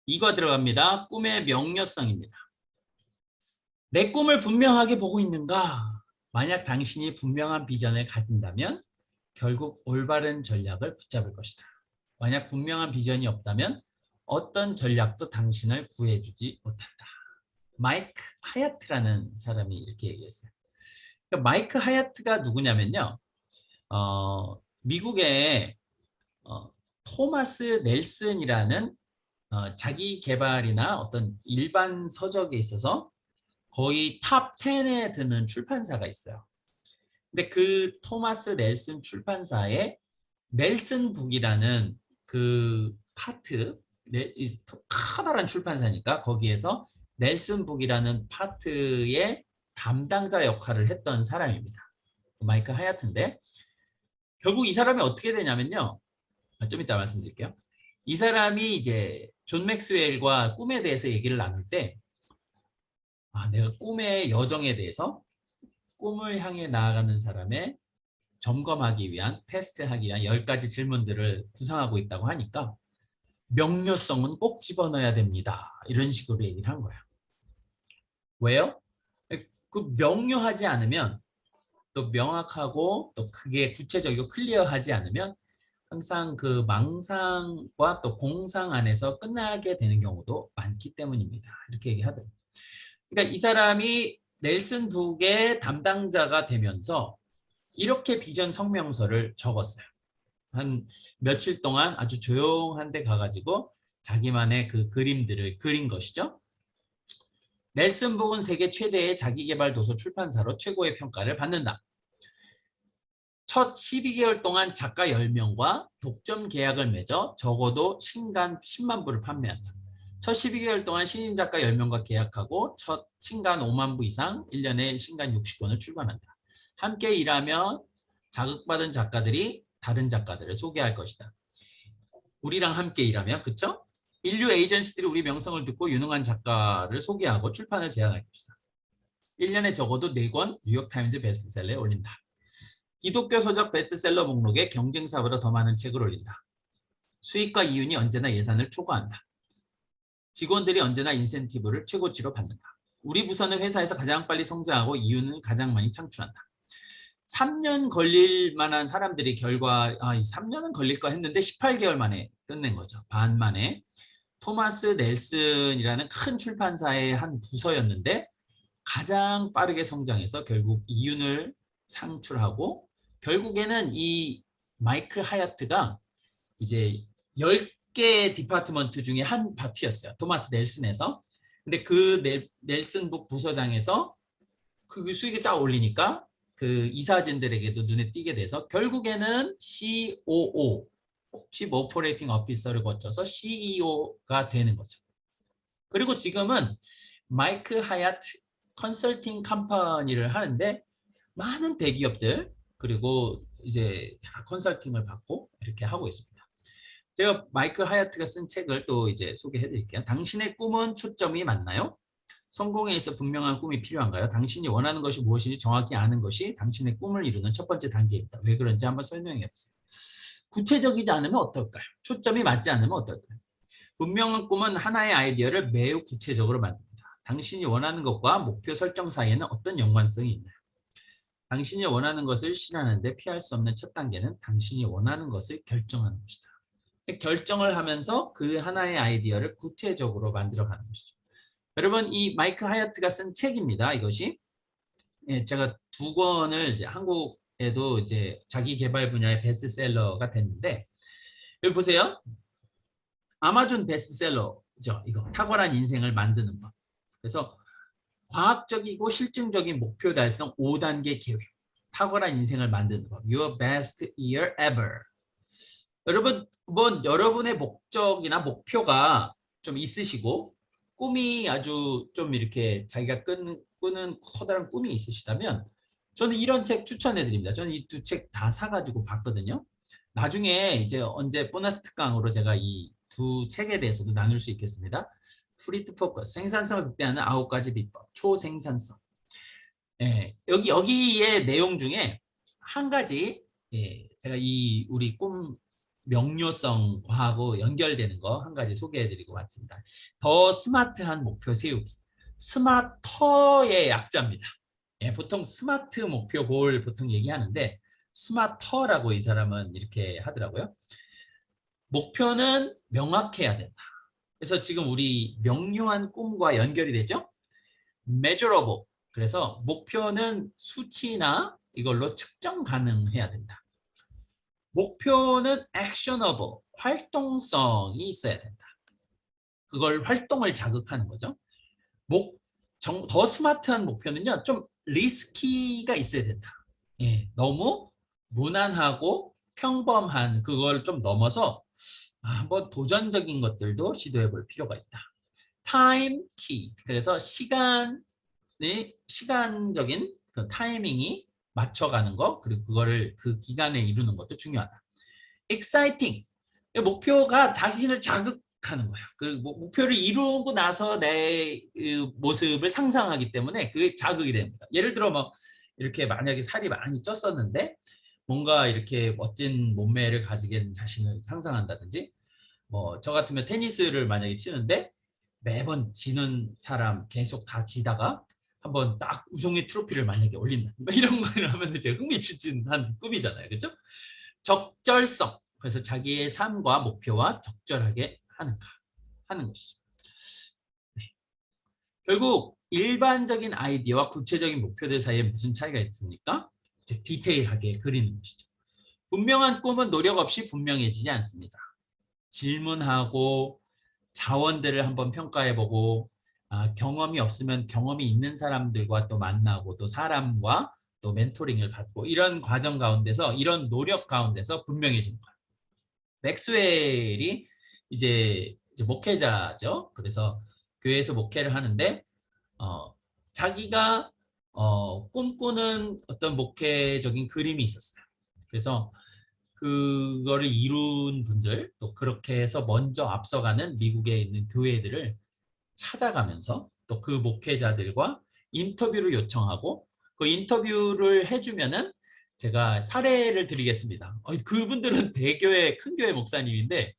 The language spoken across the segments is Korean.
이거 들어갑니다. 꿈의 명료성입니다. 내 꿈을 분명하게 보고 있는가? 만약 당신이 분명한 비전을 가진다면 결국 올바른 전략을 붙잡을 것이다. 만약 분명한 비전이 없다면 어떤 전략도 당신을 구해주지 못한다. 마이크 하야트라는 사람이 이렇게 얘기했어요. 그러니까 마이크 하야트가 누구냐면요. 미국의 토마스 넬슨이라는 자기 개발이나 어떤 일반 서적에 있어서 거의 탑 10에 드는 출판사가 있어요. 근데 그 토마스 넬슨 출판사에 넬슨 북이라는 그 파트, 커다란 출판사니까 거기에서 넬슨 북이라는 파트의 담당자 역할을 했던 사람입니다. 마이크 하야트인데 결국 이 사람이 어떻게 되냐면요. 좀 이따 말씀드릴게요. 이 사람이 이제 존 맥스웰과 꿈에 대해서 얘기를 나눌 때 내가 꿈의 여정에 대해서 꿈을 향해 나아가는 사람의 점검하기 위한 테스트하기 위한 10가지 질문들을 구상하고 있다고 하니까 명료성은 꼭 집어넣어야 됩니다. 이런 식으로 얘기를 한 거예요. 왜요? 그 명료하지 않으면 또 명확하고 또 그게 구체적이고 클리어하지 않으면 항상 그 망상과 또 공상 안에서 끝나게 되는 경우도 많기 때문입니다. 이렇게 얘기하더라고요. 그러니까 이 사람이 넬슨 북의 담당자가 되면서 이렇게 비전 성명서를 적었어요. 한 며칠 동안 아주 조용한 데 가가지고 자기만의 그 그림들을 그린 것이죠. 넬슨 북은 세계 최대의 자기개발 도서 출판사로 최고의 평가를 받는다. 첫 12개월 동안 작가 10명과 독점 계약을 맺어 적어도 신간 10만 부를 판매한다. 첫 12개월 동안 신인 작가 10명과 계약하고 첫 신간 5만 부 이상 1년에 신간 60권을 출간한다. 함께 일하며 자극받은 작가들이 다른 작가들을 소개할 것이다. 우리랑 함께 일하면 그쵸? 인류 에이전시들이 우리 명성을 듣고 유능한 작가를 소개하고 출판을 제안할 것이다. 1년에 적어도 4권 뉴욕타임즈 베스트셀러에 올린다. 기독교 서적 베스트셀러 목록에 경쟁사보다 더 많은 책을 올린다. 수익과 이윤이 언제나 예산을 초과한다. 직원들이 언제나 인센티브를 최고치로 받는다. 우리 부서는 회사에서 가장 빨리 성장하고 이윤은 가장 많이 창출한다. 3년 걸릴 만한 사람들이 결과 3년은 걸릴까 했는데 18개월 만에 끝낸 거죠. 반 만에. 토마스 넬슨이라는 큰 출판사의 한 부서였는데 가장 빠르게 성장해서 결국 이윤을 창출하고 결국에는 이 마이클 하야트가 이제 10개 디파트먼트 중에 한 파트였어요. 토마스 넬슨에서. 근데 그 넬슨북 부서장에서 그 수익이 딱 올리니까 그 이사진들에게도 눈에 띄게 돼서 결국에는 COO, Chief Operating Officer를 거쳐서 CEO가 되는 거죠. 그리고 지금은 마이크 하야트 컨설팅 컴퍼니를 하는데 많은 대기업들 그리고 이제 다 컨설팅을 받고 이렇게 하고 있습니다. 제가 마이크 하야트가 쓴 책을 또 이제 소개해 드릴게요. 당신의 꿈은 초점이 맞나요? 성공에 있어 분명한 꿈이 필요한가요? 당신이 원하는 것이 무엇인지 정확히 아는 것이 당신의 꿈을 이루는 첫 번째 단계입니다. 왜 그런지 한번 설명해 보세요. 구체적이지 않으면 어떨까요? 초점이 맞지 않으면 어떨까요? 분명한 꿈은 하나의 아이디어를 매우 구체적으로 만듭니다. 당신이 원하는 것과 목표 설정 사이에는 어떤 연관성이 있나요? 당신이 원하는 것을 실현하는데 피할 수 없는 첫 단계는 당신이 원하는 것을 결정하는 것이다. 결정을 하면서 그 하나의 아이디어를 구체적으로 만들어가는 것이죠. 여러분 이 마이크 하야트가 쓴 책입니다. 이것이 제가 2권을 이제 한국에도 이제 자기 개발 분야의 베스트셀러가 됐는데 여기 보세요. 아마존 베스트셀러죠. 이거 탁월한 인생을 만드는 법. 그래서 과학적이고 실증적인 목표 달성 5단계 계획. 탁월한 인생을 만드는 법. Your best year ever. 여러분 뭐 여러분의 목적이나 목표가 좀 있으시고 꿈이 아주 좀 이렇게 자기가 꾸는 커다란 꿈이 있으시다면 저는 이런 책 추천해 드립니다. 저는 이 2책 다 사가지고 봤거든요. 나중에 이제 언제 보너스 특강으로 제가 이 2책에 대해서도 나눌 수 있겠습니다. 프리트 포커스, 생산성을 극대화하는 9가지 비법, 초생산성. 여기에 내용 중에 한 가지 제가 이 우리 꿈 명료성하고 연결되는 거 한 가지 소개해드리고 왔습니다. 더 스마트한 목표 세우기. 스마터의 약자입니다. 예, 보통 스마트 목표 골 보통 얘기하는데 스마터라고 이 사람은 이렇게 하더라고요. 목표는 명확해야 된다. 그래서 지금 우리 명료한 꿈과 연결이 되죠. measurable. 그래서 목표는 수치나 이걸로 측정 가능해야 된다. 목표는 actionable. 활동성이 있어야 된다. 그걸 활동을 자극하는 거죠. 더 스마트한 목표는요. 좀 리스키가 있어야 된다. 예, 너무 무난하고 평범한 그걸 좀 넘어서 한번 도전적인 것들도 시도해 볼 필요가 있다. 타임 키. 그래서 시간적인 그 타이밍이 맞춰가는 거 그리고 그거를 그 기간에 이루는 것도 중요하다. exciting. 목표가 자신을 자극하는 거야. 그 목표를 이루고 나서 내 모습을 상상하기 때문에 그게 자극이 됩니다. 예를 들어 뭐 이렇게 만약에 살이 많이 쪘었는데 뭔가 이렇게 멋진 몸매를 가지게 된 자신을 상상한다든지 뭐 저 같으면 테니스를 만약에 치는데 매번 지는 사람 계속 다 지다가 한번 딱 우승의 트로피를 만약에 올린다. 이런 거를 하면 이제 흥미진진한 꿈이잖아요. 그렇죠? 적절성. 그래서 자기의 삶과 목표와 적절하게 하는 것이죠. 네. 결국 일반적인 아이디어와 구체적인 목표들 사이에 무슨 차이가 있습니까? 이제 디테일하게 그리는 것이죠. 분명한 꿈은 노력 없이 분명해지지 않습니다. 질문하고 자원들을 한번 평가해보고 경험이 없으면 경험이 있는 사람들과 또 만나고 또 사람과 또 멘토링을 받고 이런 과정 가운데서 이런 노력 가운데서 분명해지는 거예요. 맥스웰이 이제 목회자죠. 그래서 교회에서 목회를 하는데 자기가 꿈꾸는 어떤 목회적인 그림이 있었어요. 그래서 그거를 이룬 분들 또 그렇게 해서 먼저 앞서가는 미국에 있는 교회들을 찾아가면서 또 그 목회자들과 인터뷰를 요청하고 그 인터뷰를 해주면은 제가 사례를 드리겠습니다. 그분들은 대교회 큰 교회 목사님인데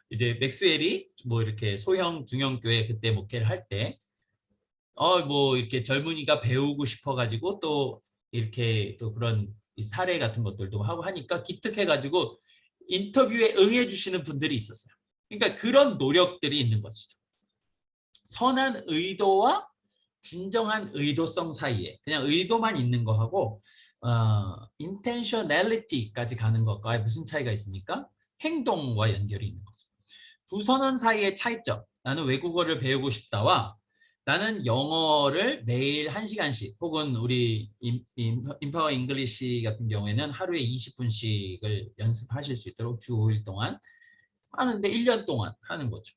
이제 맥스웰이 뭐 이렇게 소형 중형 교회 그때 목회를 할 때 뭐 이렇게 젊은이가 배우고 싶어가지고 또 이렇게 또 그런 사례 같은 것들도 하고 하니까 기특해가지고 인터뷰에 응해주시는 분들이 있었어요. 그러니까 그런 노력들이 있는 것이죠. 선한 의도와 진정한 의도성 사이에 그냥 의도만 있는 거하고 intentionality까지 가는 것과 무슨 차이가 있습니까? 행동과 연결이 있는 거죠. 두 선언 사이의 차이점. 나는 외국어를 배우고 싶다와 나는 영어를 매일 1시간씩 혹은 우리 인파워 잉글리시 같은 경우에는 하루에 20분씩을 연습하실 수 있도록 주 5일 동안 하는데 1년 동안 하는 거죠.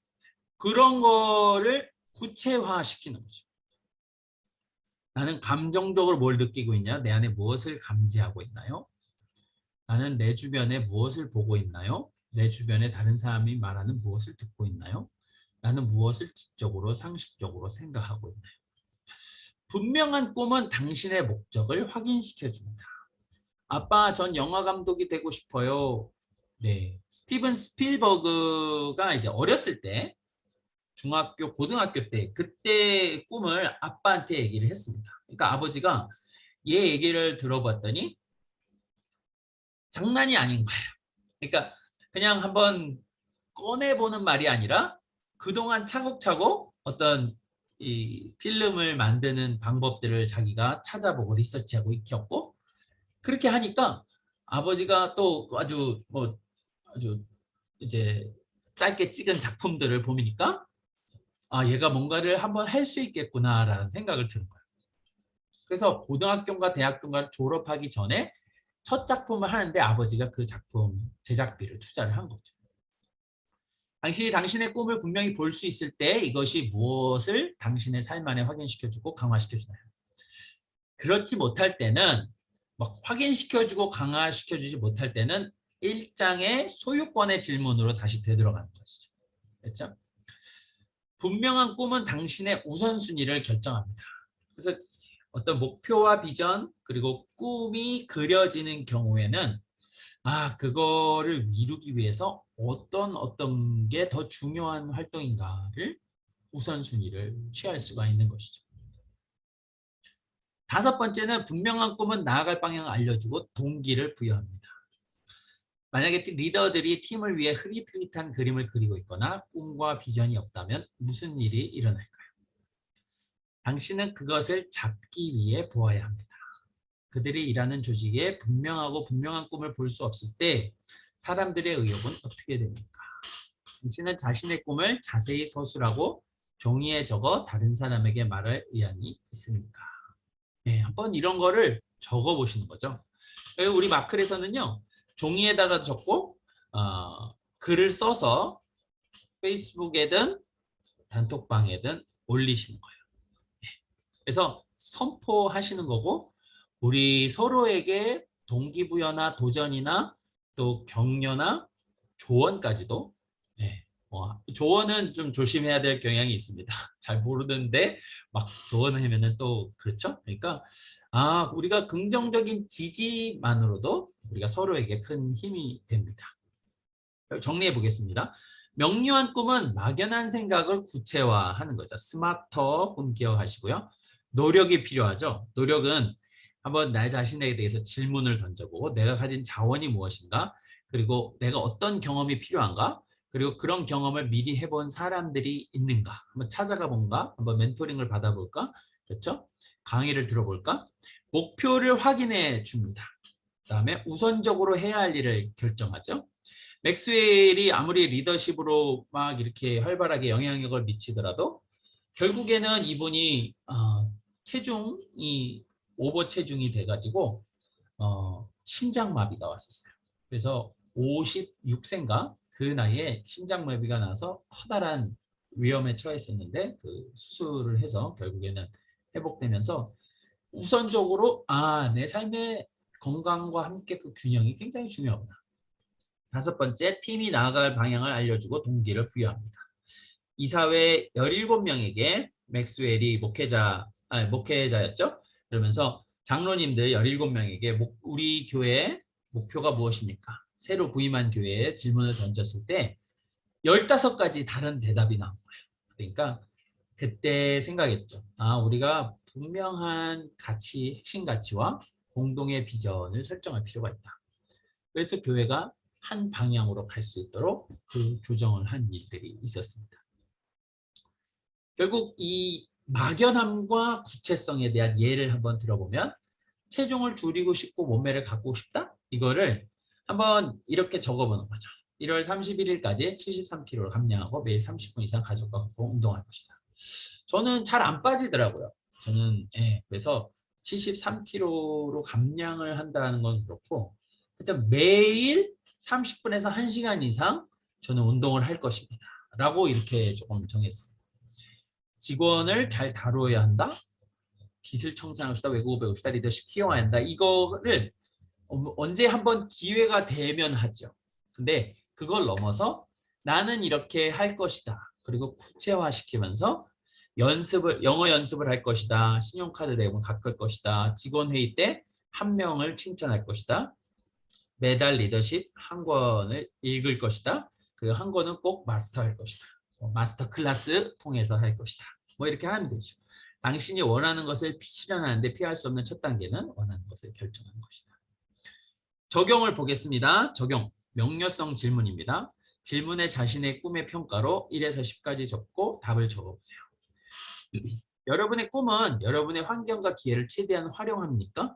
그런 거를 구체화시키는 거죠. 나는 감정적으로 뭘 느끼고 있냐? 내 안에 무엇을 감지하고 있나요? 나는 내 주변에 무엇을 보고 있나요? 내 주변에 다른 사람이 말하는 무엇을 듣고 있나요? 나는 무엇을 지적으로 상식적으로 생각하고 있나요? 분명한 꿈은 당신의 목적을 확인시켜 줍니다. 아빠, 전 영화 감독이 되고 싶어요. 네, 스티븐 스필버그가 이제 어렸을 때 중학교, 고등학교 때 그때 꿈을 아빠한테 얘기를 했습니다. 그러니까 아버지가 얘 얘기를 들어봤더니 장난이 아닌 거예요. 그러니까 그냥 한번 꺼내보는 말이 아니라 그동안 차곡차곡 어떤 이 필름을 만드는 방법들을 자기가 찾아보고 리서치하고 익혔고 그렇게 하니까 아버지가 또 아주 이제 짧게 찍은 작품들을 보니까 얘가 뭔가를 한번 할 수 있겠구나라는 생각을 드는 거예요. 그래서 고등학교인가 대학교인가 졸업하기 전에 첫 작품을 하는데 아버지가 그 작품 제작비를 투자를 한 거죠. 당신이 당신의 꿈을 분명히 볼 수 있을 때 이것이 무엇을 당신의 삶 안에 확인시켜주고 강화시켜주나요? 그렇지 못할 때는 확인시켜주고 강화시켜주지 못할 때는 일장의 소유권의 질문으로 다시 되돌아가는 것이죠. 그렇죠? 분명한 꿈은 당신의 우선순위를 결정합니다. 그래서 어떤 목표와 비전 그리고 꿈이 그려지는 경우에는 그거를 이루기 위해서 어떤 게 더 중요한 활동인가를 우선순위를 취할 수가 있는 것이죠. 다섯 번째는 분명한 꿈은 나아갈 방향을 알려주고 동기를 부여합니다. 만약에 리더들이 팀을 위해 흐릿흐릿한 그림을 그리고 있거나 꿈과 비전이 없다면 무슨 일이 일어날까요? 당신은 그것을 잡기 위해 보아야 합니다. 그들이 일하는 조직에 분명한 꿈을 볼 수 없을 때 사람들의 의욕은 어떻게 됩니까? 당신은 자신의 꿈을 자세히 서술하고 종이에 적어 다른 사람에게 말할 의향이 있습니까? 네, 한번 이런 거를 적어 보시는 거죠. 우리 마클에서는요, 종이에다가 적고 글을 써서 페이스북에든 단톡방에든 올리시는 거예요. 그래서 선포하시는 거고, 우리 서로에게 동기부여나 도전이나 또 격려나 조언까지도, 조언은 좀 조심해야 될 경향이 있습니다. 잘 모르는데 막 조언을 하면은 또 그렇죠. 그러니까 우리가 긍정적인 지지만으로도 우리가 서로에게 큰 힘이 됩니다. 정리해 보겠습니다. 명료한 꿈은 막연한 생각을 구체화하는 거죠. 스마터 꿈 기억하시고요. 노력이 필요하죠. 노력은 한번 나 자신에 대해서 질문을 던져보고 내가 가진 자원이 무엇인가, 그리고 내가 어떤 경험이 필요한가, 그리고 그런 경험을 미리 해본 사람들이 있는가 한번 찾아가 본가, 한번 멘토링을 받아볼까, 그렇죠? 강의를 들어볼까, 목표를 확인해 줍니다. 그다음에 우선적으로 해야 할 일을 결정하죠. 맥스웰이 아무리 리더십으로 막 이렇게 활발하게 영향력을 미치더라도 결국에는 이분이 체중이 오버 체중이 돼가지고 심장마비가 왔었어요. 그래서 56세인가 그 나이에 심장마비가 나서 커다란 위험에 처했었는데 그 수술을 해서 결국에는 회복되면서 우선적으로 내 삶의 건강과 함께 그 균형이 굉장히 중요하구나. 다섯 번째, 팀이 나아갈 방향을 알려주고 동기를 부여합니다. 이사회 17명에게 맥스웰이 목회자였죠. 그러면서 장로님들 17명에게 우리 교회의 목표가 무엇입니까? 새로 부임한 교회에 질문을 던졌을 때 15가지 다른 대답이 나온 거예요. 그러니까 그때 생각했죠. 우리가 분명한 가치, 핵심 가치와 공동의 비전을 설정할 필요가 있다. 그래서 교회가 한 방향으로 갈 수 있도록 그 조정을 한 일들이 있었습니다. 결국 이 막연함과 구체성에 대한 예를 한번 들어보면, 체중을 줄이고 싶고 몸매를 갖고 싶다? 이거를 한번 이렇게 적어보는 거죠. 1월 31일까지 73kg를 감량하고 매일 30분 이상 가족과 운동할 것이다. 저는 잘 안 빠지더라고요. 저는 그래서 73kg로 감량을 한다는 건 그렇고, 일단 매일 30분에서 1시간 이상 저는 운동을 할 것입니다. 라고 이렇게 조금 정했습니다. 직원을 잘 다뤄야 한다. 빚을 청산하고 싶다. 외국어 배우고 싶다. 리더십 키워야 한다. 이거를 언제 한번 기회가 되면 하죠. 근데 그걸 넘어서 나는 이렇게 할 것이다. 그리고 구체화시키면서 영어 연습을 할 것이다. 신용카드 내용을 깎을 것이다. 직원 회의 때 한 명을 칭찬할 것이다. 매달 리더십 한 권을 읽을 것이다. 그 한 권은 꼭 마스터할 것이다. 마스터 클래스 통해서 할 것이다. 뭐 이렇게 하면 되죠. 당신이 원하는 것을 실현하는데 피할 수 없는 첫 단계는 원하는 것을 결정하는 것이다. 적용을 보겠습니다. 적용. 명료성 질문입니다. 질문에 자신의 꿈의 평가로 1에서 10까지 적고 답을 적어보세요. 여러분의 꿈은 여러분의 환경과 기회를 최대한 활용합니까?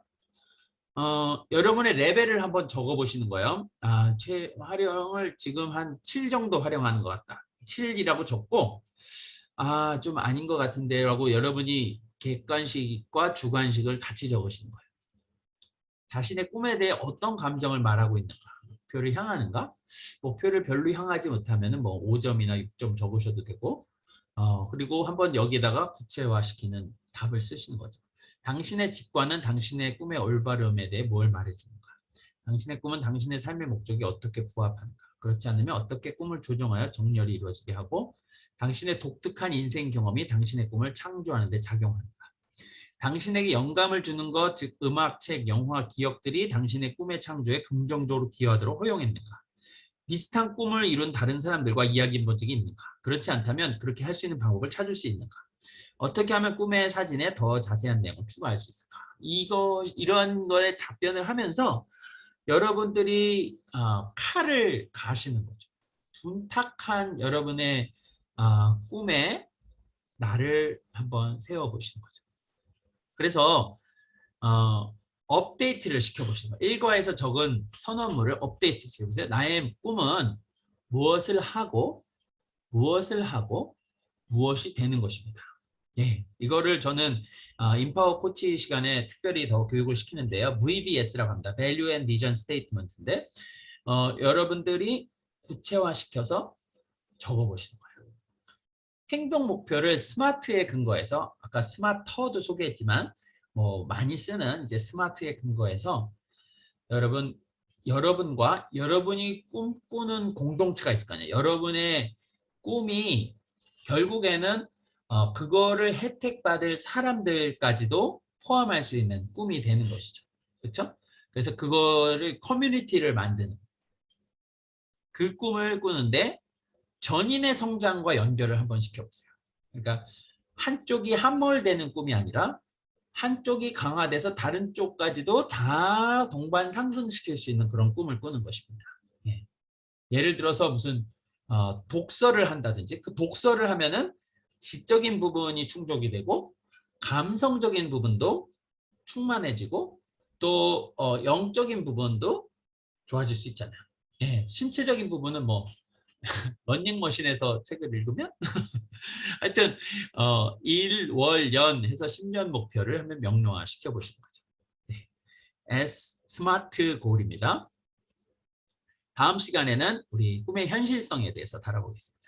여러분의 레벨을 한번 적어보시는 거예요. 활용을 지금 한 7 정도 활용하는 것 같다. 7이라고 적고, 좀 아닌 것 같은데 라고 여러분이 객관식과 주관식을 같이 적으시는 거예요. 자신의 꿈에 대해 어떤 감정을 말하고 있는가? 목표를 향하는가? 목표를 별로 향하지 못하면 뭐 5점이나 6점 적으셔도 되고, 그리고 한번 여기다가 구체화시키는 답을 쓰시는 거죠. 당신의 직관은 당신의 꿈의 올바름에 대해 뭘 말해주는가? 당신의 꿈은 당신의 삶의 목적이 어떻게 부합하는가? 그렇지 않으면 어떻게 꿈을 조정하여 정렬이 이루어지게 하고 당신의 독특한 인생 경험이 당신의 꿈을 창조하는 데 작용하는가? 당신에게 영감을 주는 것, 즉 음악, 책, 영화, 기억들이 당신의 꿈의 창조에 긍정적으로 기여하도록 허용했는가? 비슷한 꿈을 이룬 다른 사람들과 이야기해 본 적이 있는가? 그렇지 않다면 그렇게 할 수 있는 방법을 찾을 수 있는가? 어떻게 하면 꿈의 사진에 더 자세한 내용을 추가할 수 있을까? 이런 거에 답변을 하면서 여러분들이 칼을 가시는 거죠. 둔탁한 여러분의 꿈에 날을 한번 세워보시는 거죠. 그래서 업데이트를 시켜보시는 거예요. 일과에서 적은 선언물을 업데이트 시켜보세요. 나의 꿈은 무엇을 하고 무엇이 되는 것입니다. 예, 이거를 저는 인파워 코치 시간에 특별히 더 교육을 시키는데요. VBS라고 합니다. Value and Vision Statement인데 여러분들이 구체화시켜서 적어보시는 거예요. 행동 목표를 스마트에 근거해서 아까 스마터도 소개했지만 뭐 많이 쓰는 이제 스마트에 근거해서 여러분과 여러분이 꿈꾸는 공동체가 있을 거 아니에요. 여러분의 꿈이 결국에는 그거를 혜택받을 사람들까지도 포함할 수 있는 꿈이 되는 것이죠. 그렇죠? 그래서 그거를 커뮤니티를 만드는 그 꿈을 꾸는데 전인의 성장과 연결을 한번 시켜보세요. 그러니까 한쪽이 함몰되는 꿈이 아니라 한쪽이 강화돼서 다른 쪽까지도 다 동반 상승시킬 수 있는 그런 꿈을 꾸는 것입니다. 예. 예를 들어서 무슨 독서를 한다든지 그 독서를 하면은 지적인 부분이 충족이 되고 감성적인 부분도 충만해지고 또 영적인 부분도 좋아질 수 있잖아요. 예. 신체적인 부분은 뭐 러닝머신에서 책을 읽으면 하여튼 1, 월, 연 해서 10년 목표를 한번 명료화 시켜보시는 거죠. 네. S 스마트 골입니다. 다음 시간에는 우리 꿈의 현실성에 대해서 다뤄보겠습니다.